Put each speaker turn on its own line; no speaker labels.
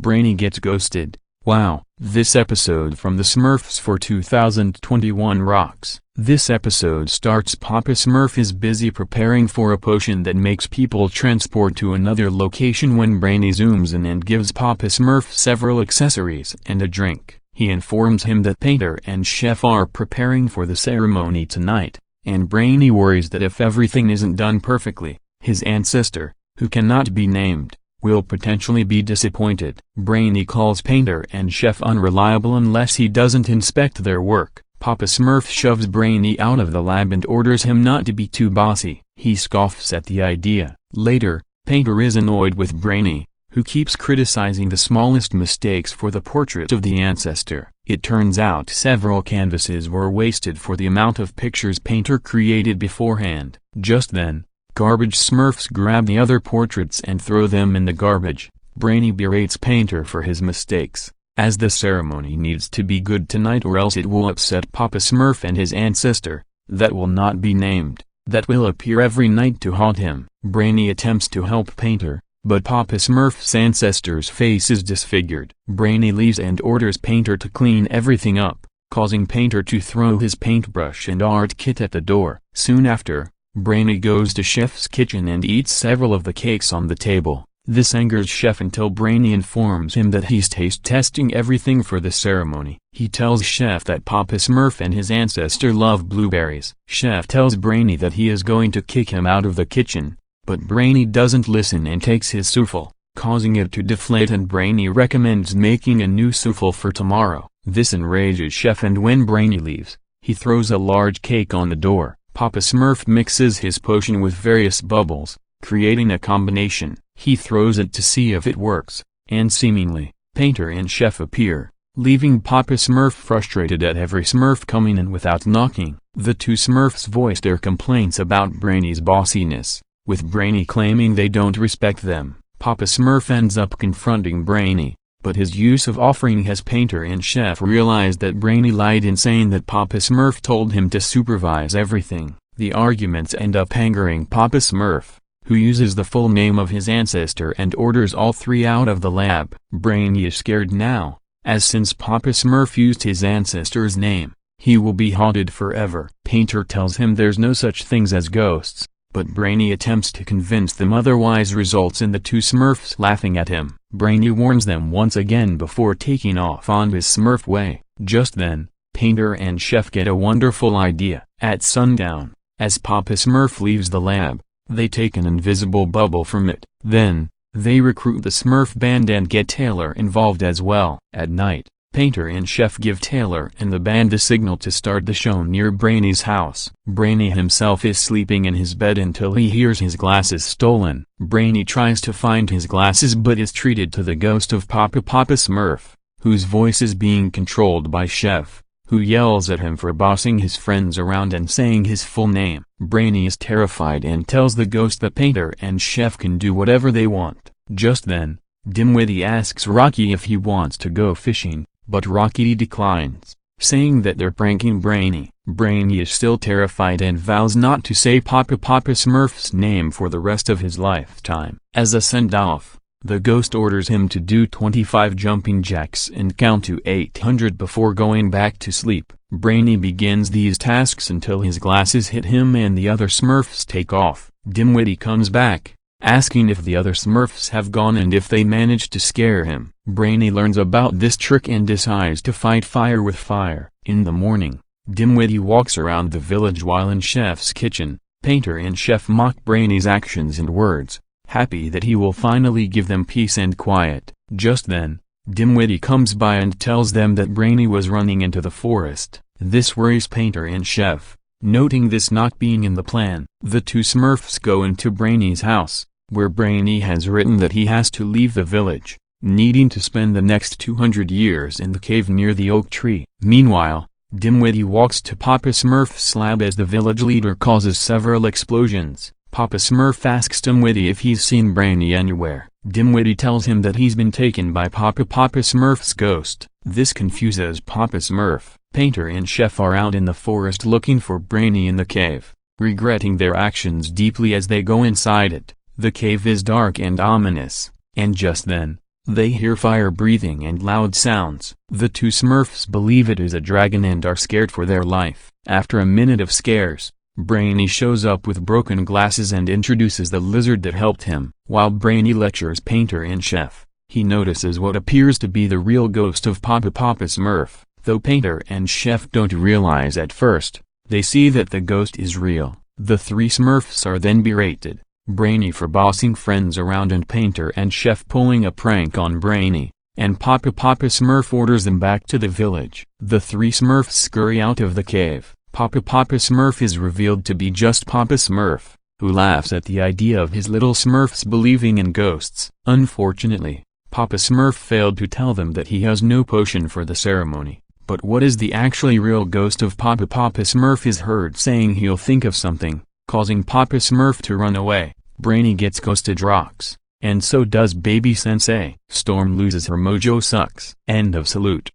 Brainy gets ghosted. Wow, this episode from the Smurfs for 2021 rocks. This episode starts Papa Smurf is busy preparing for a potion that makes people transport to another location when Brainy zooms in and gives Papa Smurf several accessories and a drink. He informs him that Painter and Chef are preparing for the ceremony tonight, and Brainy worries that if everything isn't done perfectly, his ancestor, who cannot be named, will potentially be disappointed. Brainy calls Painter and Chef unreliable unless he doesn't inspect their work. Papa Smurf shoves Brainy out of the lab and orders him not to be too bossy. He scoffs at the idea. Later, Painter is annoyed with Brainy, who keeps criticizing the smallest mistakes for the portrait of the ancestor. It turns out several canvases were wasted for the amount of pictures Painter created beforehand. Just then, garbage Smurfs grab the other portraits and throw them in the garbage. Brainy berates Painter for his mistakes, as the ceremony needs to be good tonight or else it will upset Papa Smurf and his ancestor, that will not be named, that will appear every night to haunt him. Brainy attempts to help Painter, but Papa Smurf's ancestor's face is disfigured. Brainy leaves and orders Painter to clean everything up, causing Painter to throw his paintbrush and art kit at the door. Soon after, Brainy goes to Chef's kitchen and eats several of the cakes on the table. This angers Chef until Brainy informs him that he's taste testing everything for the ceremony. He tells Chef that Papa Smurf and his ancestor love blueberries. Chef tells Brainy that he is going to kick him out of the kitchen, but Brainy doesn't listen and takes his souffle, causing it to deflate, and Brainy recommends making a new souffle for tomorrow. This enrages Chef, and when Brainy leaves, he throws a large cake on the door. Papa Smurf mixes his potion with various bubbles, creating a combination. He throws it to see if it works, and seemingly, Painter and Chef appear, leaving Papa Smurf frustrated at every Smurf coming in without knocking. The two Smurfs voice their complaints about Brainy's bossiness, with Brainy claiming they don't respect them. Papa Smurf ends up confronting Brainy, but his use of offering has Painter and Chef realize that Brainy lied in saying that Papa Smurf told him to supervise everything. The arguments end up angering Papa Smurf, who uses the full name of his ancestor and orders all three out of the lab. Brainy is scared now, as since Papa Smurf used his ancestor's name, he will be haunted forever. Painter tells him there's no such things as ghosts, but Brainy attempts to convince them otherwise, results in the two Smurfs laughing at him. Brainy warns them once again before taking off on his Smurf way. Just then, Painter and Chef get a wonderful idea. At sundown, as Papa Smurf leaves the lab, they take an invisible bubble from it. Then, they recruit the Smurf band and get Taylor involved as well. At night, Painter and Chef give Taylor and the band a signal to start the show near Brainy's house. Brainy himself is sleeping in his bed until he hears his glasses stolen. Brainy tries to find his glasses but is treated to the ghost of Papa Smurf, whose voice is being controlled by Chef, who yells at him for bossing his friends around and saying his full name. Brainy is terrified and tells the ghost that Painter and Chef can do whatever they want. Just then, Dimwitty asks Rocky if he wants to go fishing, but Rocky declines, saying that they're pranking Brainy. Brainy is still terrified and vows not to say Papa Smurf's name for the rest of his lifetime. As a send-off, the ghost orders him to do 25 jumping jacks and count to 800 before going back to sleep. Brainy begins these tasks until his glasses hit him and the other Smurfs take off. Dimwitty comes back, asking if the other Smurfs have gone and if they managed to scare him. Brainy learns about this trick and decides to fight fire with fire. In the morning, Dimwitty walks around the village while in Chef's kitchen. Painter and Chef mock Brainy's actions and words, happy that he will finally give them peace and quiet. Just then, Dimwitty comes by and tells them that Brainy was running into the forest. This worries Painter and Chef, noting this not being in the plan. The two Smurfs go into Brainy's house, where Brainy has written that he has to leave the village, needing to spend the next 200 years in the cave near the oak tree. Meanwhile, Dimwitty walks to Papa Smurf's lab as the village leader causes several explosions. Papa Smurf asks Dimwitty if he's seen Brainy anywhere. Dimwitty tells him that he's been taken by Papa Smurf's ghost. This confuses Papa Smurf. Painter and Chef are out in the forest looking for Brainy in the cave, regretting their actions deeply as they go inside it. The cave is dark and ominous, and just then, They hear fire breathing and loud sounds. The two Smurfs believe it is a dragon and are scared for their life. After a minute of scares, Brainy shows up with broken glasses and introduces the lizard that helped him. While Brainy lectures Painter and Chef, he notices what appears to be the real ghost of Papa Smurf. Though Painter and Chef don't realize at first, they see that the ghost is real. The three Smurfs are then berated, Brainy for bossing friends around and Painter and Chef pulling a prank on Brainy, and Papa Smurf orders them back to the village. The three Smurfs scurry out of the cave. Papa Smurf is revealed to be just Papa Smurf, who laughs at the idea of his little Smurfs believing in ghosts. Unfortunately, Papa Smurf failed to tell them that he has no potion for the ceremony. But what is the actually real ghost of Papa Smurf is heard saying he'll think of something, causing Papa Smurf to run away. Brainy gets ghosted rocks, and so does Baby Sensei. Storm loses her mojo sucks. End of salute.